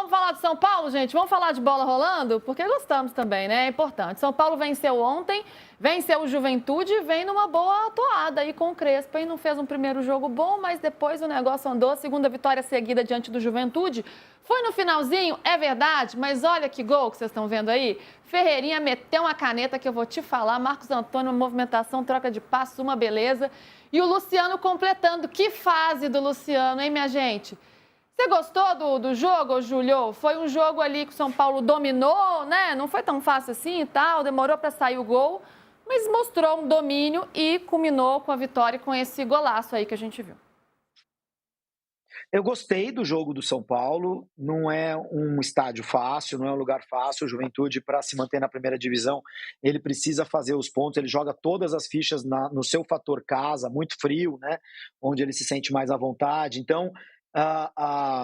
Vamos falar de São Paulo, gente? Vamos falar de bola rolando? Porque gostamos também, né? É importante. São Paulo venceu ontem, venceu o Juventude e vem numa boa toada aí com o Crespo. Não fez um primeiro jogo bom, mas depois o negócio andou. Segunda vitória seguida diante do Juventude. Foi no finalzinho, é verdade, mas olha que gol que vocês estão vendo aí. Ferreirinha meteu uma caneta que eu vou te falar. Marcos Antônio, uma movimentação, troca de passos, uma beleza. E o Luciano completando. Que fase do Luciano, hein, minha gente? Você gostou do jogo, Júlio? Foi um jogo ali que o São Paulo dominou, né? Não foi tão fácil assim e tal, demorou para sair o gol, mas mostrou um domínio e culminou com a vitória com esse golaço aí que a gente viu. Eu gostei do jogo do São Paulo, não é um estádio fácil, não é um lugar fácil. O Juventude, para se manter na primeira divisão, ele precisa fazer os pontos, ele joga todas as fichas no seu fator casa, muito frio, né? Onde ele se sente mais à vontade. Então,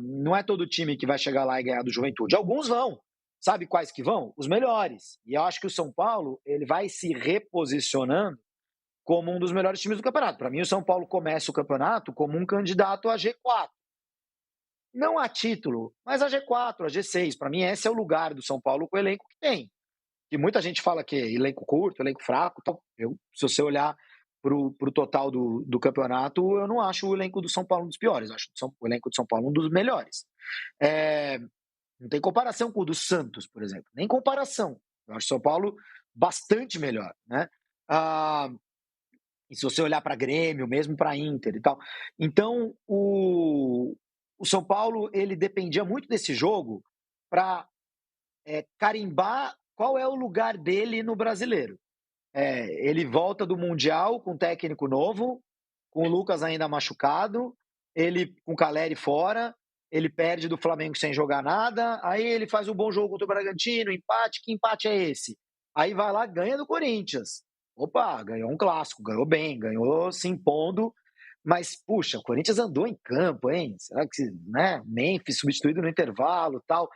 não é todo time que vai chegar lá e ganhar do Juventude. Alguns vão. Sabe quais que vão? Os melhores. E eu acho que o São Paulo ele vai se reposicionando como um dos melhores times do campeonato. Para mim, o São Paulo começa o campeonato como um candidato a G4. Não a título, mas a G4, a G6. Para mim, esse é o lugar do São Paulo com o elenco que tem. E muita gente fala que é elenco curto, elenco fraco. Então, se você olhar para o total do campeonato, eu não acho o elenco do São Paulo um dos piores. Eu acho o elenco do São Paulo um dos melhores. Não tem comparação com o do Santos, por exemplo. Nem comparação. Eu acho o São Paulo bastante melhor, né? E se você olhar para Grêmio, mesmo para Inter e tal. Então, o São Paulo ele dependia muito desse jogo para carimbar qual é o lugar dele no brasileiro. Ele volta do Mundial com técnico novo, com o Lucas ainda machucado, ele com o Caleri fora, ele perde do Flamengo sem jogar nada, aí ele faz um bom jogo contra o Bragantino, empate, que empate é esse? Aí vai lá, ganha do Corinthians. Opa, ganhou um clássico, ganhou bem, ganhou se impondo, mas, puxa, o Corinthians andou em campo, hein? Será que, né? Memphis substituído no intervalo tal.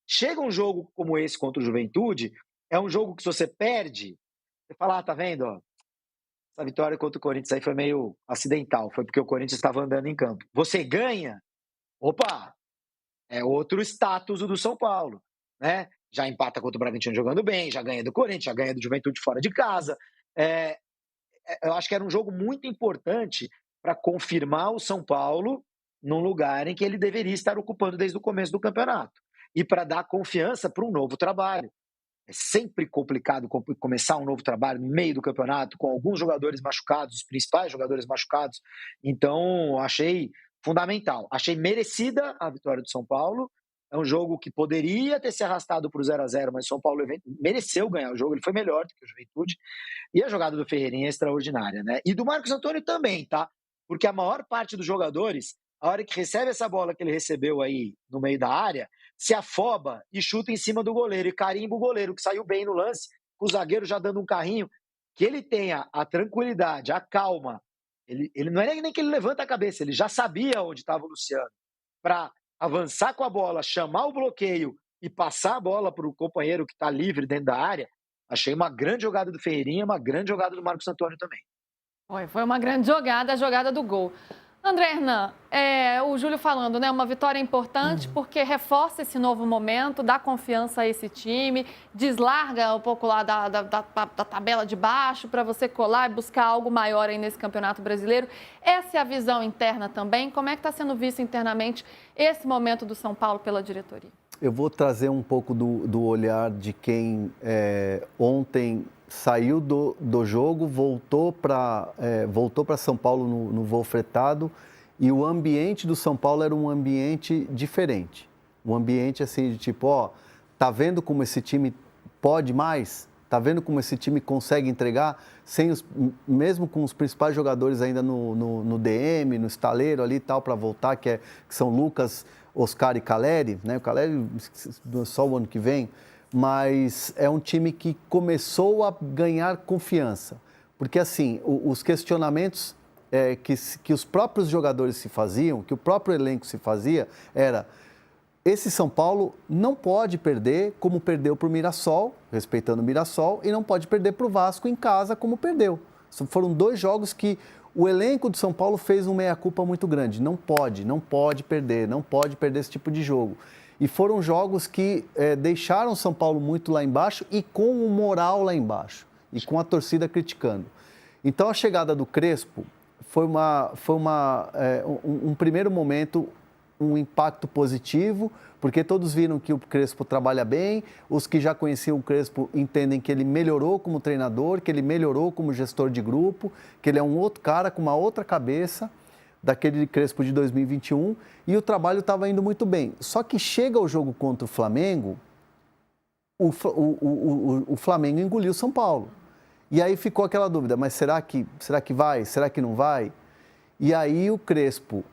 Chega um jogo como esse contra o Juventude, é um jogo que se você perde, você fala, tá vendo, ó, essa vitória contra o Corinthians aí foi meio acidental, foi porque o Corinthians estava andando em campo. Você ganha, opa, é outro status do São Paulo, né? Já empata contra o Bragantino jogando bem, já ganha do Corinthians, já ganha do Juventude fora de casa. Eu acho que era um jogo muito importante para confirmar o São Paulo num lugar em que ele deveria estar ocupando desde o começo do campeonato e para dar confiança para um novo trabalho. É sempre complicado começar um novo trabalho no meio do campeonato, com alguns jogadores machucados, os principais jogadores machucados. Então, achei fundamental. Achei merecida a vitória do São Paulo. É um jogo que poderia ter se arrastado para o 0-0, mas o São Paulo mereceu ganhar o jogo. Ele foi melhor do que o Juventude. E a jogada do Ferreirinha é extraordinária, né? E do Marcos Antônio também, tá? Porque a maior parte dos jogadores, a hora que recebe essa bola que ele recebeu aí no meio da área, se afoba e chuta em cima do goleiro e carimba o goleiro, que saiu bem no lance, com o zagueiro já dando um carrinho. Que ele tenha a tranquilidade, a calma. Ele não é nem que ele levanta a cabeça, ele já sabia onde estava o Luciano. Para avançar com a bola, chamar o bloqueio e passar a bola para o companheiro que está livre dentro da área. Achei uma grande jogada do Ferreirinha, uma grande jogada do Marcos Antônio também. Foi uma grande jogada, a jogada do gol. André Hernan, o Júlio falando, né? Uma vitória importante porque reforça esse novo momento, dá confiança a esse time, deslarga um pouco lá da tabela de baixo para você colar e buscar algo maior aí nesse Campeonato Brasileiro. Essa é a visão interna também. Como é que está sendo visto internamente esse momento do São Paulo pela diretoria? Eu vou trazer um pouco do olhar de quem ontem saiu do jogo, voltou para São Paulo no voo fretado, e o ambiente do São Paulo era um ambiente diferente. Um ambiente assim de tipo, ó, tá vendo como esse time pode mais? Tá vendo como esse time consegue entregar? Mesmo com os principais jogadores ainda no DM, no estaleiro ali e tal, para voltar, que são Lucas, Oscar e Caleri, né? O Caleri só o ano que vem, mas é um time que começou a ganhar confiança. Porque, assim, os questionamentos que os próprios jogadores se faziam, que o próprio elenco se fazia, era: esse São Paulo não pode perder como perdeu para o Mirassol, respeitando o Mirassol, e não pode perder para o Vasco em casa como perdeu. Foram dois jogos que o elenco do São Paulo fez um meia-culpa muito grande. Não pode perder esse tipo de jogo. E foram jogos que deixaram São Paulo muito lá embaixo e com o moral lá embaixo, e com a torcida criticando. Então, a chegada do Crespo foi um primeiro momento, um impacto positivo, porque todos viram que o Crespo trabalha bem, os que já conheciam o Crespo entendem que ele melhorou como treinador, que ele melhorou como gestor de grupo, que ele é um outro cara com uma outra cabeça daquele Crespo de 2021, e o trabalho estava indo muito bem. Só que chega o jogo contra o Flamengo, o Flamengo engoliu o São Paulo. E aí ficou aquela dúvida, mas será que vai? Será que não vai? E aí o Crespo,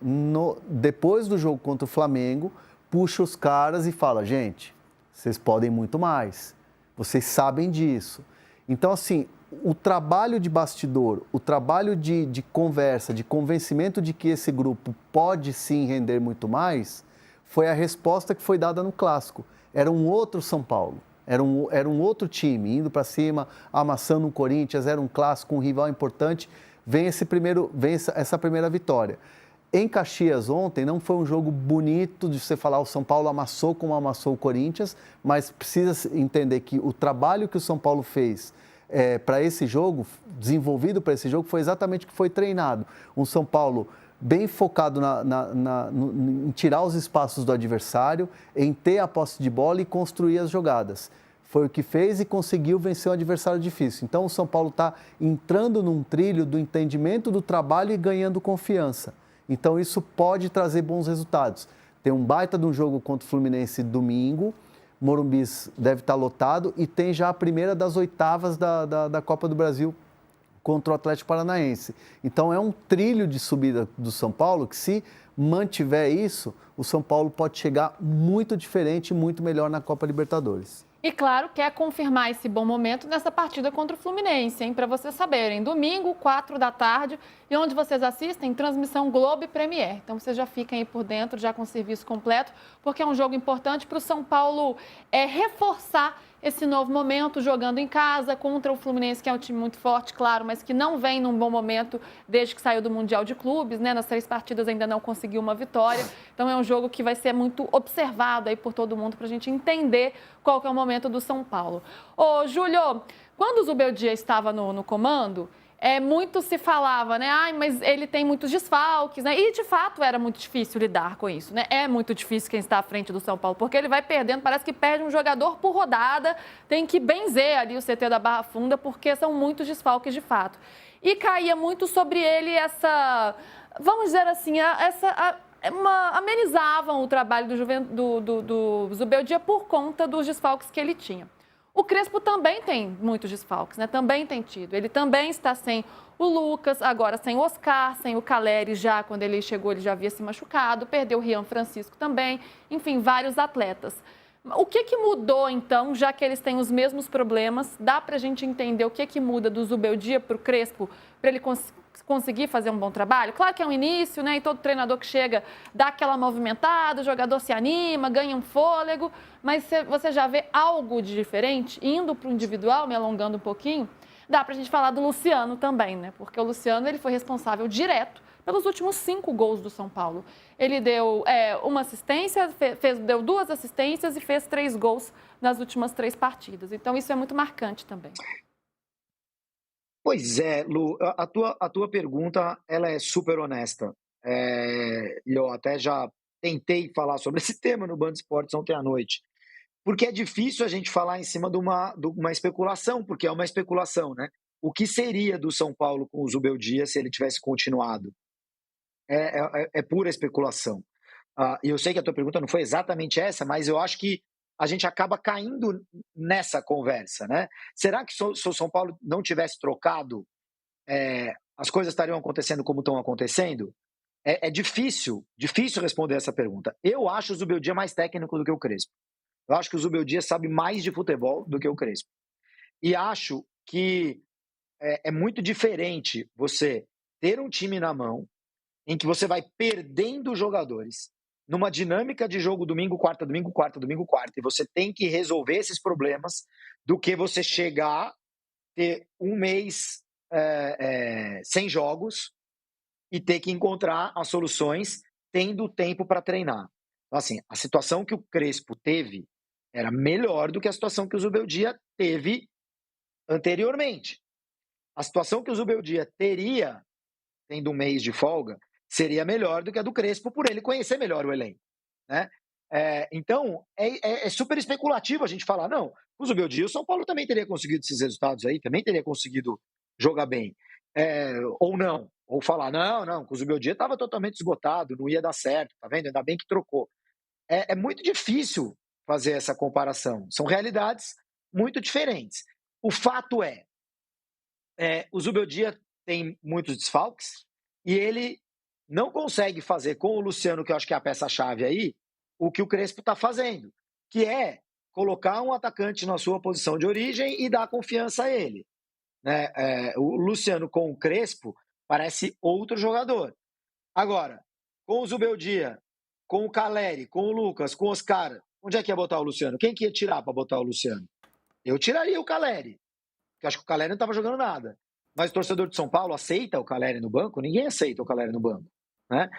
depois do jogo contra o Flamengo, puxa os caras e fala, gente, vocês podem muito mais, vocês sabem disso. Então, assim, o trabalho de bastidor, o trabalho de conversa, de convencimento de que esse grupo pode sim render muito mais, foi a resposta que foi dada no Clássico. Era um outro São Paulo, era um outro time, indo para cima, amassando o Corinthians, era um clássico, um rival importante, vem essa primeira vitória. Em Caxias ontem não foi um jogo bonito de você falar o São Paulo amassou como amassou o Corinthians, mas precisa entender que o trabalho que o São Paulo fez para esse jogo, desenvolvido para esse jogo, foi exatamente o que foi treinado. Um São Paulo bem focado em tirar os espaços do adversário, em ter a posse de bola e construir as jogadas. Foi o que fez e conseguiu vencer um adversário difícil. Então, o São Paulo está entrando num trilho do entendimento do trabalho e ganhando confiança. Então, isso pode trazer bons resultados. Tem um baita de um jogo contra o Fluminense domingo, Morumbi deve estar lotado e tem já a primeira das oitavas da Copa do Brasil contra o Atlético Paranaense. Então, é um trilho de subida do São Paulo que, se mantiver isso, o São Paulo pode chegar muito diferente e muito melhor na Copa Libertadores. E claro, quer confirmar esse bom momento nessa partida contra o Fluminense, hein? Para vocês saberem, domingo, 4 da tarde, e onde vocês assistem, transmissão Globo e Premier. Então vocês já fiquem aí por dentro, já com o serviço completo, porque é um jogo importante para o São Paulo reforçar esse novo momento, jogando em casa contra o Fluminense, que é um time muito forte, claro, mas que não vem num bom momento desde que saiu do Mundial de Clubes, né? Nas 3 partidas ainda não conseguiu uma vitória. Então é um jogo que vai ser muito observado aí por todo mundo para a gente entender qual que é o momento do São Paulo. Ô, Júlio, quando o Zubeldia estava no comando, muito se falava, né? Ai, mas ele tem muitos desfalques, né? E, de fato, era muito difícil lidar com isso, né? É muito difícil quem está à frente do São Paulo, porque ele vai perdendo, parece que perde um jogador por rodada, tem que benzer ali o CT da Barra Funda, porque são muitos desfalques, de fato. E caía muito sobre ele vamos dizer assim, amenizavam o trabalho do Zubeldia por conta dos desfalques que ele tinha. O Crespo também tem muitos desfalques, né? Também tem tido. Ele também está sem o Lucas, agora sem o Oscar, sem o Caleri já, quando ele chegou, ele já havia se machucado, perdeu o Rian Francisco também, enfim, vários atletas. O que mudou, então, já que eles têm os mesmos problemas? Dá para a gente entender o que muda do Zubeldia para o Crespo, para ele conseguir fazer um bom trabalho? Claro que é um início, né? E todo treinador que chega dá aquela movimentada, o jogador se anima, ganha um fôlego, mas você já vê algo de diferente? Indo para o individual, me alongando um pouquinho, dá para a gente falar do Luciano também, né? Porque o Luciano ele foi responsável direto pelos últimos 5 gols do São Paulo. Ele deu uma assistência, deu 2 assistências e fez 3 gols nas últimas 3 partidas. Então, isso é muito marcante também. Pois é, Lu, a tua pergunta ela é super honesta. E eu até já tentei falar sobre esse tema no Band Esportes ontem à noite. Porque é difícil a gente falar em cima de uma especulação, porque é uma especulação, né? O que seria do São Paulo com o Zubeldia se ele tivesse continuado? É pura especulação. E eu sei que a tua pergunta não foi exatamente essa, mas eu acho que a gente acaba caindo nessa conversa, né? Será que se o São Paulo não tivesse trocado, as coisas estariam acontecendo como estão acontecendo? É difícil responder essa pergunta. Eu acho o Zubeldia mais técnico do que o Crespo. Eu acho que o Zubeldia sabe mais de futebol do que o Crespo. E acho que é muito diferente você ter um time na mão em que você vai perdendo jogadores numa dinâmica de jogo domingo, quarta, domingo, quarta, domingo, quarta, e você tem que resolver esses problemas, do que você chegar, ter um mês sem jogos e ter que encontrar as soluções tendo tempo para treinar. Então, assim, a situação que o Crespo teve era melhor do que a situação que o Zubeldia teve anteriormente. A situação que o Zubeldia teria, tendo um mês de folga, seria melhor do que a do Crespo, por ele conhecer melhor o elenco, né? Então, é super especulativo a gente falar, não, o Zubeldia, o São Paulo também teria conseguido esses resultados aí, também teria conseguido jogar bem. Ou não, ou falar, não, o Zubeldia estava totalmente esgotado, não ia dar certo, tá vendo? Ainda bem que trocou. É muito difícil fazer essa comparação, são realidades muito diferentes. O fato o Zubeldia tem muitos desfalques e ele não consegue fazer com o Luciano, que eu acho que é a peça-chave aí, o que o Crespo está fazendo, que é colocar um atacante na sua posição de origem e dar confiança a ele, né? O Luciano com o Crespo parece outro jogador. Agora, com o Zubeldia, com o Caleri, com o Lucas, com o Oscar, onde é que ia botar o Luciano? Quem que ia tirar para botar o Luciano? Eu tiraria o Caleri, porque acho que o Caleri não estava jogando nada. Mas o torcedor de São Paulo aceita o Caleri no banco? Ninguém aceita o Caleri no banco, né?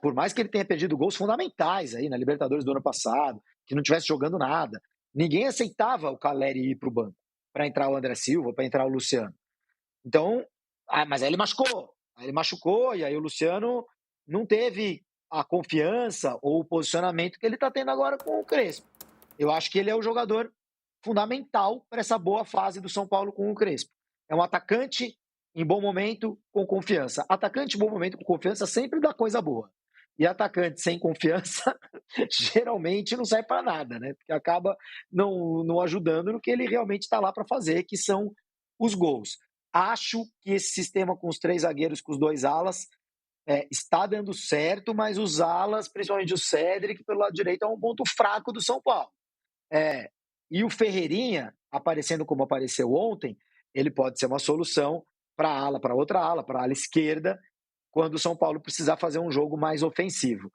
Por mais que ele tenha perdido gols fundamentais aí na Libertadores do ano passado, que não estivesse jogando nada, ninguém aceitava o Caleri ir para o banco, para entrar o André Silva, para entrar o Luciano. Então, mas aí ele machucou. Aí ele machucou e aí o Luciano não teve a confiança ou o posicionamento que ele está tendo agora com o Crespo. Eu acho que ele é o jogador fundamental para essa boa fase do São Paulo com o Crespo. É um atacante em bom momento com confiança. Atacante em bom momento com confiança sempre dá coisa boa. E atacante sem confiança geralmente não serve para nada, né? Porque acaba não ajudando no que ele realmente está lá para fazer, que são os gols. Acho que esse sistema com os 3 zagueiros, com os 2 alas, está dando certo, mas os alas, principalmente o Cédric, pelo lado direito, é um ponto fraco do São Paulo. E o Ferreirinha, aparecendo como apareceu ontem, ele pode ser uma solução para outra ala, para a ala esquerda, quando o São Paulo precisar fazer um jogo mais ofensivo.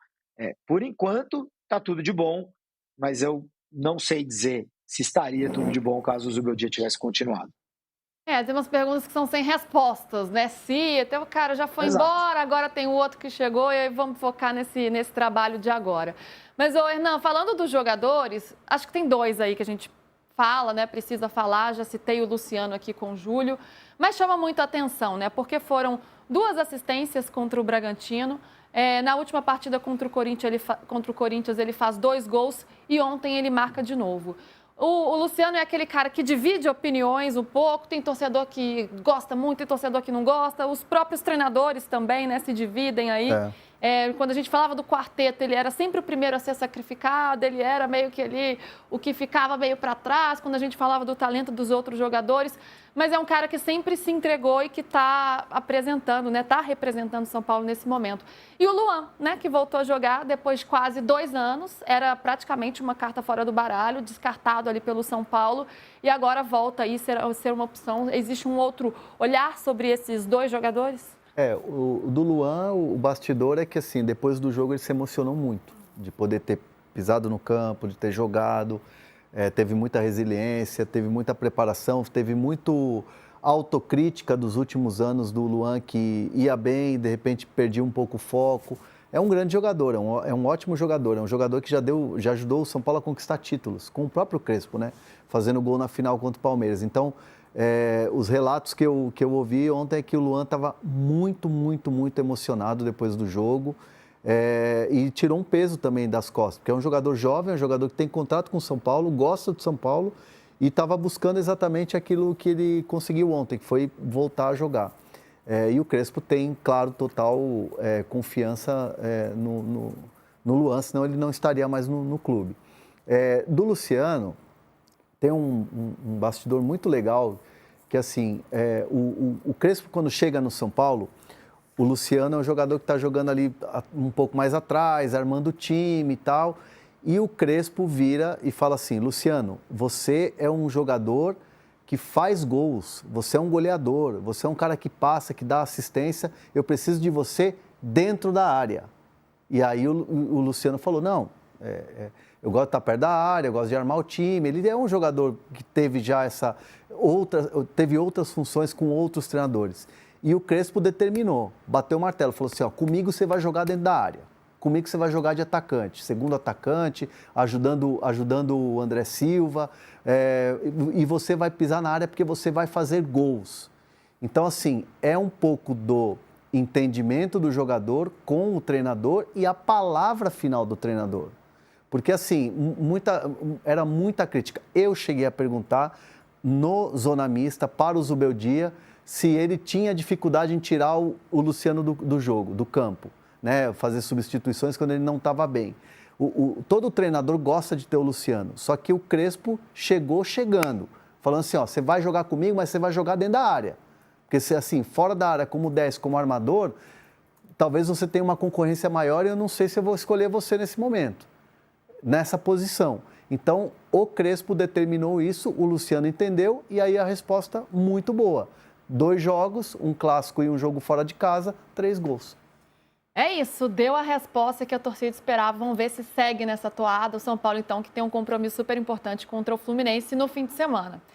Por enquanto, está tudo de bom, mas eu não sei dizer se estaria tudo de bom caso o Zubeldia tivesse continuado. Tem umas perguntas que são sem respostas, né? Se até o cara já foi embora, agora tem o outro que chegou e aí vamos focar nesse trabalho de agora. Mas, Hernan, falando dos jogadores, acho que tem 2 aí que a gente fala, né? Precisa falar, já citei o Luciano aqui com o Júlio, mas chama muito a atenção, né? Porque foram 2 assistências contra o Bragantino. Na última partida contra o Corinthians, ele faz 2 gols e ontem ele marca de novo. O Luciano é aquele cara que divide opiniões um pouco, tem torcedor que gosta muito, tem torcedor que não gosta, os próprios treinadores também, né, se dividem aí. Quando a gente falava do quarteto, ele era sempre o primeiro a ser sacrificado, ele era meio que ali o que ficava meio para trás, quando a gente falava do talento dos outros jogadores, mas é um cara que sempre se entregou e que está apresentando, né, está representando São Paulo nesse momento. E o Luan, né, que voltou a jogar depois de quase 2 anos, era praticamente uma carta fora do baralho, descartado ali pelo São Paulo, e agora volta aí ser uma opção. Existe um outro olhar sobre esses 2 jogadores? O do Luan, o bastidor é que, assim, depois do jogo ele se emocionou muito, de poder ter pisado no campo, de ter jogado, teve muita resiliência, teve muita preparação, teve muito autocrítica dos últimos anos do Luan, que ia bem, de repente perdia um pouco o foco. É um grande jogador, é um ótimo jogador, é um jogador que já ajudou o São Paulo a conquistar títulos, com o próprio Crespo, né? Fazendo gol na final contra o Palmeiras. Então, os relatos que eu ouvi ontem é que o Luan estava muito, muito, muito emocionado depois do jogo e tirou um peso também das costas, porque é um jogador jovem, é um jogador que tem contrato com o São Paulo, gosta do São Paulo e estava buscando exatamente aquilo que ele conseguiu ontem, que foi voltar a jogar. E o Crespo tem, claro, total confiança no Luan, senão ele não estaria mais no clube. Do Luciano, tem um bastidor muito legal, que assim, o Crespo, quando chega no São Paulo, o Luciano é um jogador que está jogando ali um pouco mais atrás, armando o time e tal, e o Crespo vira e fala assim: Luciano, você é um jogador que faz gols, você é um goleador, você é um cara que passa, que dá assistência, eu preciso de você dentro da área. E aí o Luciano falou: não, eu gosto de estar perto da área, eu gosto de armar o time. Ele é um jogador que teve já teve outras funções com outros treinadores. E o Crespo determinou, bateu o martelo, falou assim: ó, comigo você vai jogar dentro da área. comigo você vai jogar de atacante, segundo atacante, ajudando o André Silva, e você vai pisar na área porque você vai fazer gols. Então, assim, é um pouco do entendimento do jogador com o treinador e a palavra final do treinador. Porque, assim, era muita crítica. Eu cheguei a perguntar no Zona Mista para o Zubeldia se ele tinha dificuldade em tirar o Luciano do jogo, do campo, né? Fazer substituições quando ele não estava bem. Todo treinador gosta de ter o Luciano, só que o Crespo chegando, falando assim, ó, você vai jogar comigo, mas você vai jogar dentro da área. Porque se assim, fora da área, como 10, como armador, talvez você tenha uma concorrência maior e eu não sei se eu vou escolher você nesse momento, nessa posição. Então, o Crespo determinou isso, o Luciano entendeu e aí a resposta muito boa. 2 jogos, um clássico e um jogo fora de casa, 3 gols. É isso, deu a resposta que a torcida esperava. Vamos ver se segue nessa toada. O São Paulo, então, que tem um compromisso super importante contra o Fluminense no fim de semana.